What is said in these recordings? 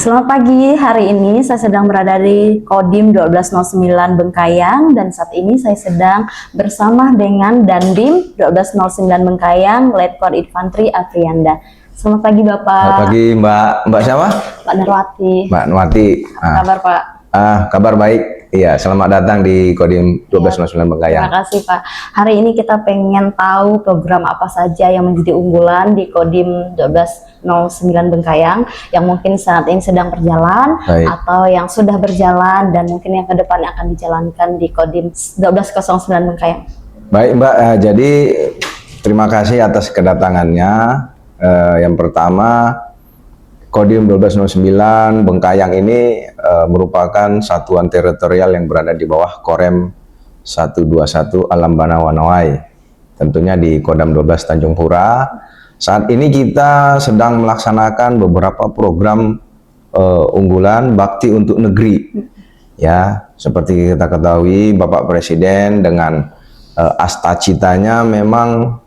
Selamat pagi, hari ini saya sedang berada di Kodim 1209 Bengkayang dan saat ini saya sedang bersama dengan Dandim 1209 Bengkayang, Letkol Infantri Afrianda. Selamat pagi Bapak. Selamat pagi Mbak siapa? Mbak Narwati. Mbak Narwati. Apa kabar Pak? Kabar baik. Iya, selamat datang di Kodim 1209 Bengkayang. Terima kasih Pak. Hari ini kita pengen tahu program apa saja yang menjadi unggulan di Kodim 1209 Bengkayang yang mungkin saat ini sedang berjalan atau yang sudah berjalan dan mungkin yang ke depan akan dijalankan di Kodim 1209 Bengkayang. Baik Mbak, jadi terima kasih atas kedatangannya. Yang pertama, Kodim 1209 Bengkayang ini merupakan satuan teritorial yang berada di bawah Korem 121 Alam Bana Wanawai, tentunya di Kodam 12 Tanjung Pura. Saat ini kita sedang melaksanakan beberapa program unggulan bakti untuk negeri. Ya, seperti kita ketahui Bapak Presiden dengan astacitanya memang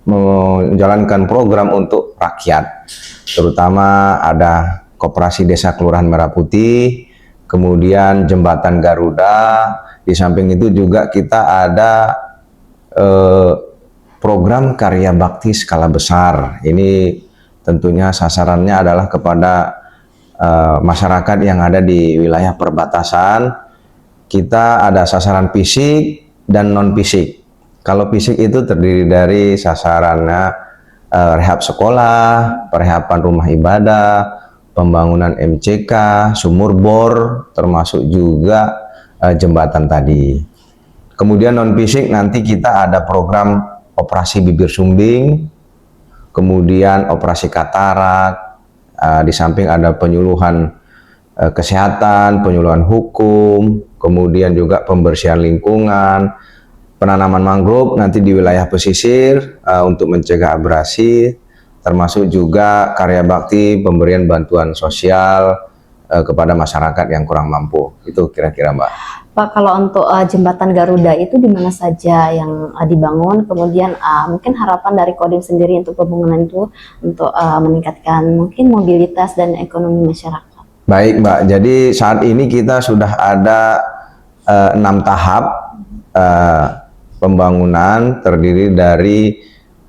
menjalankan program untuk rakyat, terutama ada Koperasi Desa Kelurahan Merah Putih, kemudian Jembatan Garuda. Di samping itu juga kita ada program karya bakti skala besar. Ini tentunya sasarannya adalah kepada masyarakat yang ada di wilayah perbatasan. Kita ada sasaran fisik dan non fisik. Kalau fisik itu terdiri dari sasarannya rehab sekolah, perrehaban rumah ibadah, pembangunan MCK, sumur bor, termasuk juga jembatan tadi. Kemudian non fisik nanti kita ada program operasi bibir sumbing, kemudian operasi katarak, di samping ada penyuluhan kesehatan, penyuluhan hukum, kemudian juga pembersihan lingkungan, penanaman mangrove nanti di wilayah pesisir untuk mencegah abrasi, termasuk juga karya bakti pemberian bantuan sosial kepada masyarakat yang kurang mampu. Itu kira-kira Mbak. Pak, kalau untuk jembatan Garuda itu di mana saja yang dibangun, kemudian mungkin harapan dari Kodim sendiri untuk pembangunan itu untuk meningkatkan mungkin mobilitas dan ekonomi masyarakat. Baik Mbak, jadi saat ini kita sudah ada 6 tahap pembangunan terdiri dari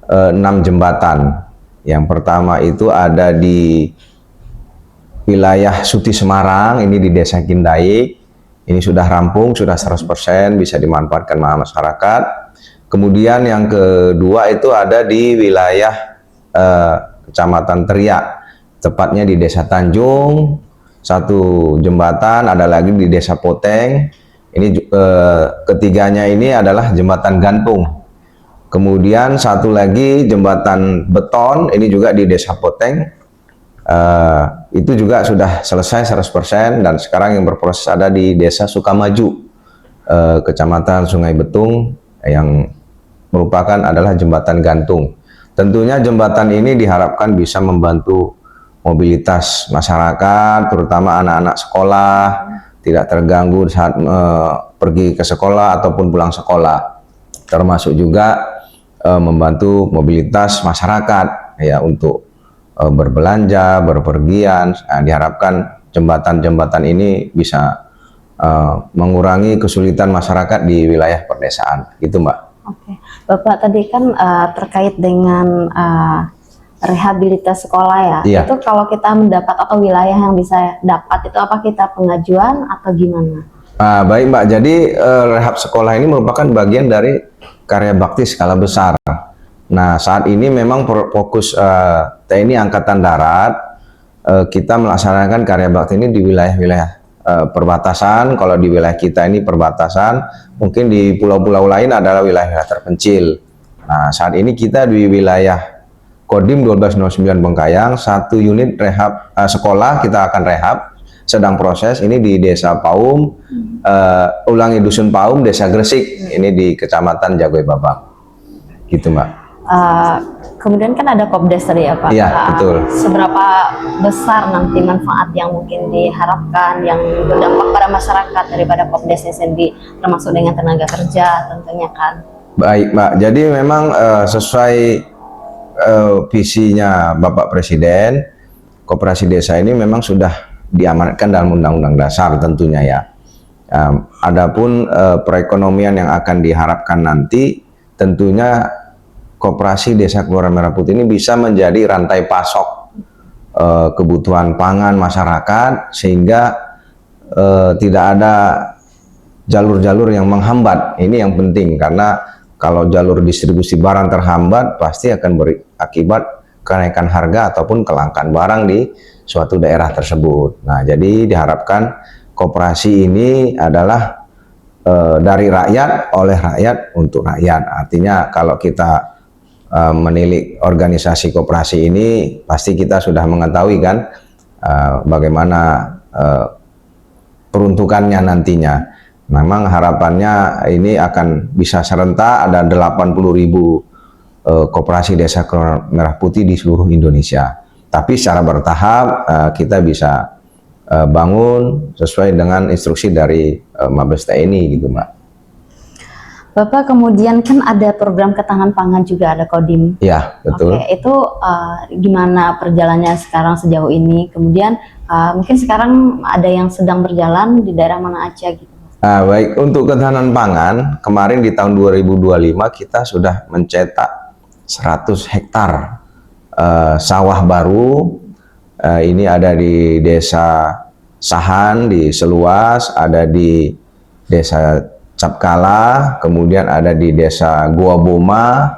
6 jembatan. Yang pertama itu ada di wilayah Suti Semarang, ini di Desa Kindaik. Ini sudah rampung, sudah 100% bisa dimanfaatkan masyarakat. Kemudian yang kedua itu ada di wilayah Kecamatan Teriak, tepatnya di Desa Tanjung. Satu jembatan ada lagi di Desa Poteng. Ini ketiganya ini adalah jembatan gantung. Kemudian satu lagi jembatan beton, ini juga di Desa Poteng. Itu juga sudah selesai 100% dan sekarang yang berproses ada di Desa Sukamaju, Kecamatan Sungai Betung, yang merupakan adalah jembatan gantung. Tentunya jembatan ini diharapkan bisa membantu mobilitas masyarakat, terutama anak-anak sekolah, tidak terganggu saat pergi ke sekolah ataupun pulang sekolah, termasuk juga membantu mobilitas masyarakat ya untuk berbelanja, berpergian. Diharapkan jembatan-jembatan ini bisa mengurangi kesulitan masyarakat di wilayah perdesaan. Itu Mbak. Oke, Bapak tadi kan terkait dengan rehabilitas sekolah ya. Iya. Itu kalau kita mendapat atau wilayah yang bisa dapat itu apa kita pengajuan atau gimana? Baik Mbak, jadi rehab sekolah ini merupakan bagian dari karya bakti skala besar. Nah saat ini memang fokus TNI Angkatan Darat, kita melaksanakan karya bakti ini di wilayah-wilayah perbatasan. Kalau di wilayah kita ini perbatasan, mungkin di pulau-pulau lain adalah wilayah terpencil. Nah saat ini kita di wilayah Kodim 1209 Bengkayang, satu unit rehab sekolah kita akan rehab, sedang proses ini di Desa Paum, Dusun Paum, Desa Gresik, ini di Kecamatan Jagoy Babang, gitu Mbak. Kemudian kan ada Kopdes tadi ya Pak. Iya, betul. Seberapa besar nanti manfaat yang mungkin diharapkan yang berdampak pada masyarakat daripada Kopdesnya sendiri, termasuk dengan tenaga kerja tentunya kan? Baik Mbak, jadi memang sesuai visinya Bapak Presiden, koperasi desa ini memang sudah diamanatkan dalam Undang-Undang Dasar tentunya ya. Adapun perekonomian yang akan diharapkan nanti tentunya koperasi Desa Kelurahan Merah Putih ini bisa menjadi rantai pasok kebutuhan pangan masyarakat, sehingga tidak ada jalur-jalur yang menghambat. Ini yang penting, karena kalau jalur distribusi barang terhambat pasti akan berakibat kenaikan harga ataupun kelangkaan barang di suatu daerah tersebut. Nah, jadi diharapkan koperasi ini adalah dari rakyat, oleh rakyat, untuk rakyat. Artinya kalau kita menilik organisasi koperasi ini, pasti kita sudah mengetahui kan bagaimana peruntukannya nantinya. Memang harapannya ini akan bisa serentak, ada 80.000 koperasi Desa Kelurahan Merah Putih di seluruh Indonesia. Tapi secara bertahap kita bisa bangun sesuai dengan instruksi dari Mabes TNI gitu, Mbak. Bapak, kemudian kan ada program ketahanan pangan juga, ada Kodim. Ya, betul. Oke, itu gimana perjalanannya sekarang sejauh ini? Kemudian mungkin sekarang ada yang sedang berjalan di daerah mana aja gitu? Baik, untuk ketahanan pangan, kemarin di tahun 2025 kita sudah mencetak 100 hektar sawah baru. Ini ada di Desa Sahan, di Seluas, ada di Desa Capkala, kemudian ada di Desa Gua Boma,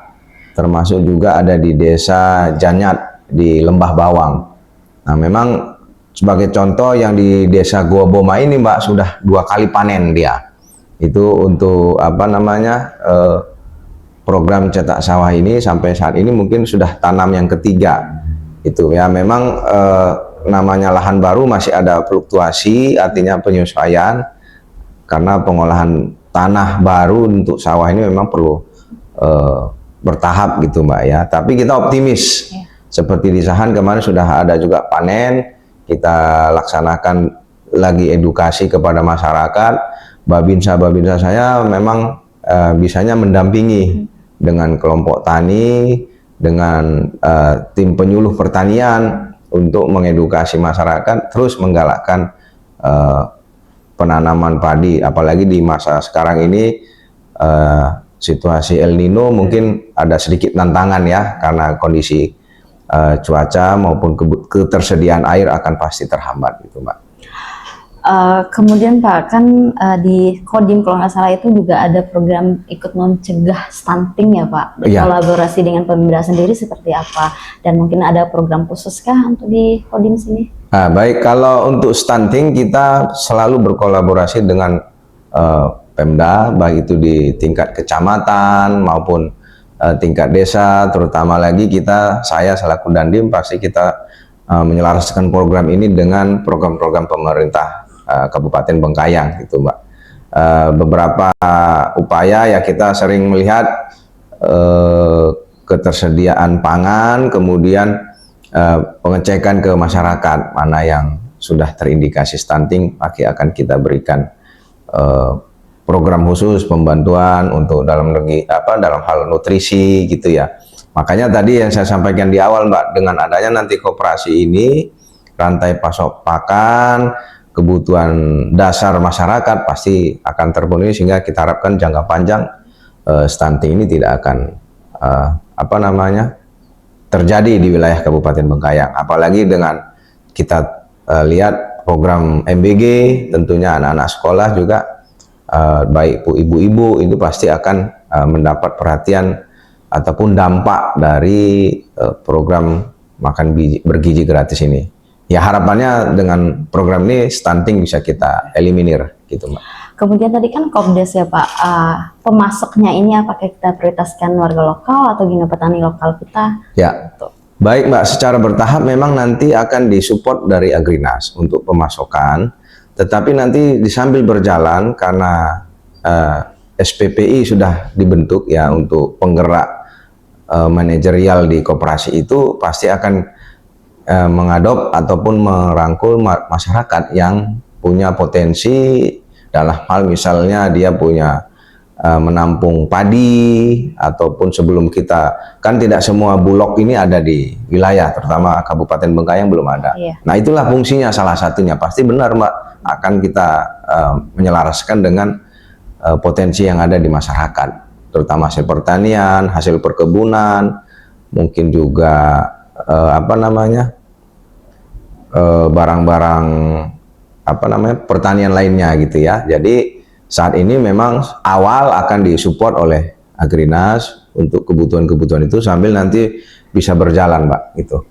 termasuk juga ada di Desa Janyat di Lembah Bawang. Nah, memang sebagai contoh yang di Desa Gua Boma ini, Mbak, sudah 2 kali panen dia. Itu untuk apa namanya program cetak sawah ini sampai saat ini mungkin sudah tanam yang ketiga. Itu ya, memang namanya lahan baru masih ada fluktuasi, artinya penyesuaian karena pengolahan tanah baru untuk sawah ini memang perlu bertahap gitu, Mbak ya. Tapi kita optimis seperti di Sahan kemarin sudah ada juga panen, kita laksanakan lagi edukasi kepada masyarakat. Babinsa saya memang bisanya mendampingi dengan kelompok tani, dengan tim penyuluh pertanian untuk mengedukasi masyarakat, terus menggalakkan penanaman padi, apalagi di masa sekarang ini situasi El Nino mungkin ada sedikit tantangan ya, karena kondisi cuaca maupun ketersediaan air akan pasti terhambat gitu, Mbak. Kemudian Pak, kan di Kodim kalau nggak salah itu juga ada program ikut mencegah stunting ya Pak, kolaborasi dengan Pemda sendiri seperti apa, dan mungkin ada program khusus kah untuk di Kodim sini? Baik, kalau untuk stunting kita selalu berkolaborasi dengan Pemda, baik itu di tingkat kecamatan maupun tingkat desa. Terutama lagi saya selaku Dandim pasti kita menyelaraskan program ini dengan program-program pemerintah Kabupaten Bengkayang gitu, Mbak. Beberapa upaya ya, kita sering melihat ketersediaan pangan, kemudian pengecekan ke masyarakat mana yang sudah terindikasi stunting, maka akan kita berikan program khusus pembantuan untuk dalam hal nutrisi gitu ya. Makanya tadi yang saya sampaikan di awal, Mbak, dengan adanya nanti koperasi ini, rantai pasok pakan, kebutuhan dasar masyarakat pasti akan terpenuhi, sehingga kita harapkan jangka panjang stunting ini tidak akan terjadi di wilayah Kabupaten Bengkayang. Apalagi dengan kita lihat program MBG, tentunya anak-anak sekolah juga baik ibu-ibu itu pasti akan mendapat perhatian ataupun dampak dari program makan bergizi gratis ini. Ya, harapannya dengan program ini stunting bisa kita eliminir gitu, Mbak. Kemudian tadi kan Kopdes ya Pak, pemasoknya ini apakah kita prioritaskan warga lokal atau gimana, petani lokal kita? Ya, baik Mbak, secara bertahap memang nanti akan disupport dari Agrinas untuk pemasokan, tetapi nanti sambil berjalan karena SPPI sudah dibentuk ya untuk penggerak manajerial di koperasi itu, pasti akan mengadop ataupun merangkul masyarakat yang punya potensi dalam hal misalnya dia punya menampung padi, ataupun sebelum kita, kan tidak semua bulog ini ada di wilayah, terutama Kabupaten Bengkayang belum ada. Iya. Nah itulah fungsinya salah satunya. Pasti benar Mbak, akan kita menyelaraskan dengan potensi yang ada di masyarakat, terutama hasil pertanian, hasil perkebunan, mungkin juga barang-barang pertanian lainnya gitu ya. Jadi saat ini memang awal akan disupport oleh Agrinas untuk kebutuhan-kebutuhan itu sambil nanti bisa berjalan, Mbak, gitu.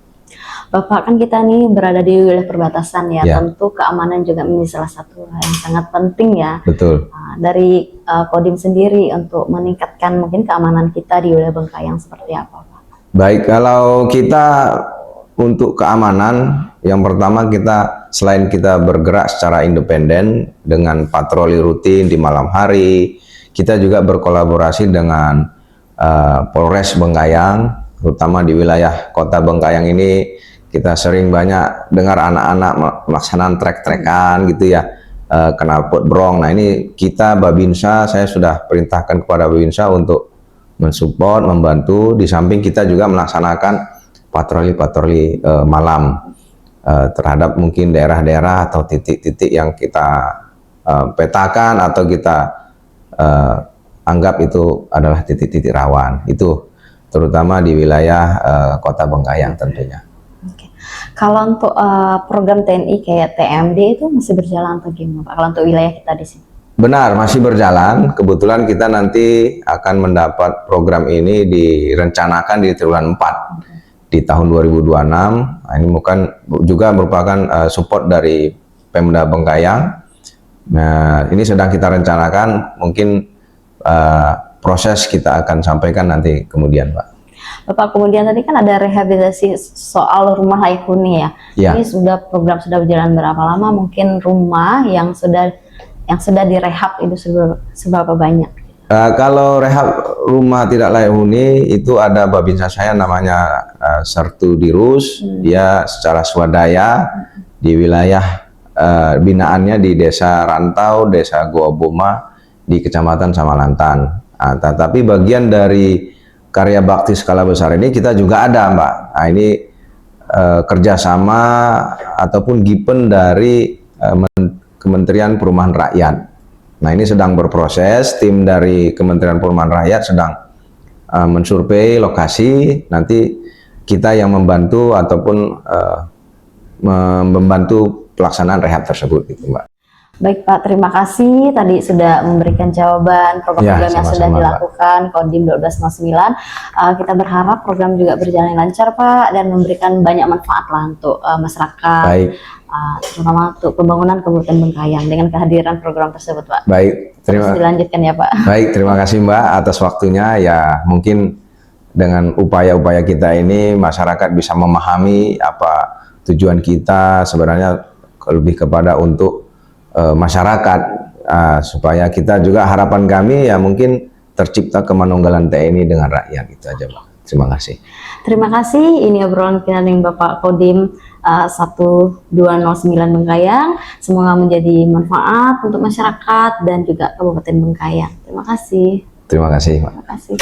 Bapak, kan kita nih berada di wilayah perbatasan ya, Ya. tentu keamanan juga menjadi salah satu hal yang sangat penting ya. Betul. Nah, dari Kodim sendiri untuk meningkatkan mungkin keamanan kita di wilayah Bengkayang seperti apa, Pak? Baik, kalau kita untuk keamanan, yang pertama kita selain kita bergerak secara independen dengan patroli rutin di malam hari, kita juga berkolaborasi dengan Polres Bengkayang, terutama di wilayah Kota Bengkayang ini kita sering banyak dengar anak-anak melaksanakan trek-trekan gitu ya, knalpot brong. Nah ini kita Babinsa, saya sudah perintahkan kepada Babinsa untuk mensupport, membantu. Di samping kita juga melaksanakan patroli-patroli malam terhadap mungkin daerah-daerah atau titik-titik yang kita petakan atau kita anggap itu adalah titik-titik rawan. Itu terutama di wilayah Kota Bengkayang tentunya. Oke. Kalau untuk program TNI kayak TMD itu masih berjalan atau gimana, Pak? Kalau untuk wilayah kita di sini? Benar, masih berjalan. Kebetulan kita nanti akan mendapat program ini direncanakan di triwulan 4 di tahun 2026. Nah, ini bukan juga merupakan support dari Pemda Bengkayang. Nah, ini sedang kita rencanakan, mungkin proses kita akan sampaikan nanti kemudian, Pak. Bapak, kemudian tadi kan ada rehabilitasi soal rumah layak huni ya. Ya. Ini program sudah berjalan berapa lama? Mungkin rumah yang sudah direhab itu seberapa banyak? Kalau rehab rumah tidak layak huni itu ada Babinsa saya namanya Sertu Dirus. Dia secara swadaya di wilayah binaannya di Desa Rantau, Desa Goa Boma di Kecamatan Samalantan. Tetapi bagian dari karya bakti skala besar ini kita juga ada, Mbak. Nah, ini kerjasama ataupun gipen dari Kementerian Perumahan Rakyat. Nah, ini sedang berproses, tim dari Kementerian Perumahan Rakyat sedang mensurvei lokasi, nanti kita yang membantu ataupun membantu pelaksanaan rehab tersebut, gitu, Mbak. Baik Pak, terima kasih tadi sudah memberikan jawaban program-program yang sudah dilakukan Kodim 1209. Kita berharap program juga berjalan lancar Pak dan memberikan banyak manfaat lah untuk masyarakat. Baik. Terutama untuk pembangunan Kabupaten Bengkayang dengan kehadiran program tersebut, Pak. Baik, terus dilanjutkan ya, Pak. Baik, terima kasih Mbak atas waktunya. Ya, mungkin dengan upaya-upaya kita ini masyarakat bisa memahami apa tujuan kita sebenarnya lebih kepada untuk masyarakat, supaya kita juga harapan kami ya mungkin tercipta kemanunggalan TNI dengan rakyat, itu aja, Mbak. Terima kasih. Terima kasih. Ini obrolan kita dengan Bapak Kodim 1209 Bengkayang. Semoga menjadi manfaat untuk masyarakat dan juga Kabupaten Bengkayang. Terima kasih. Terima kasih, Pak. Terima kasih.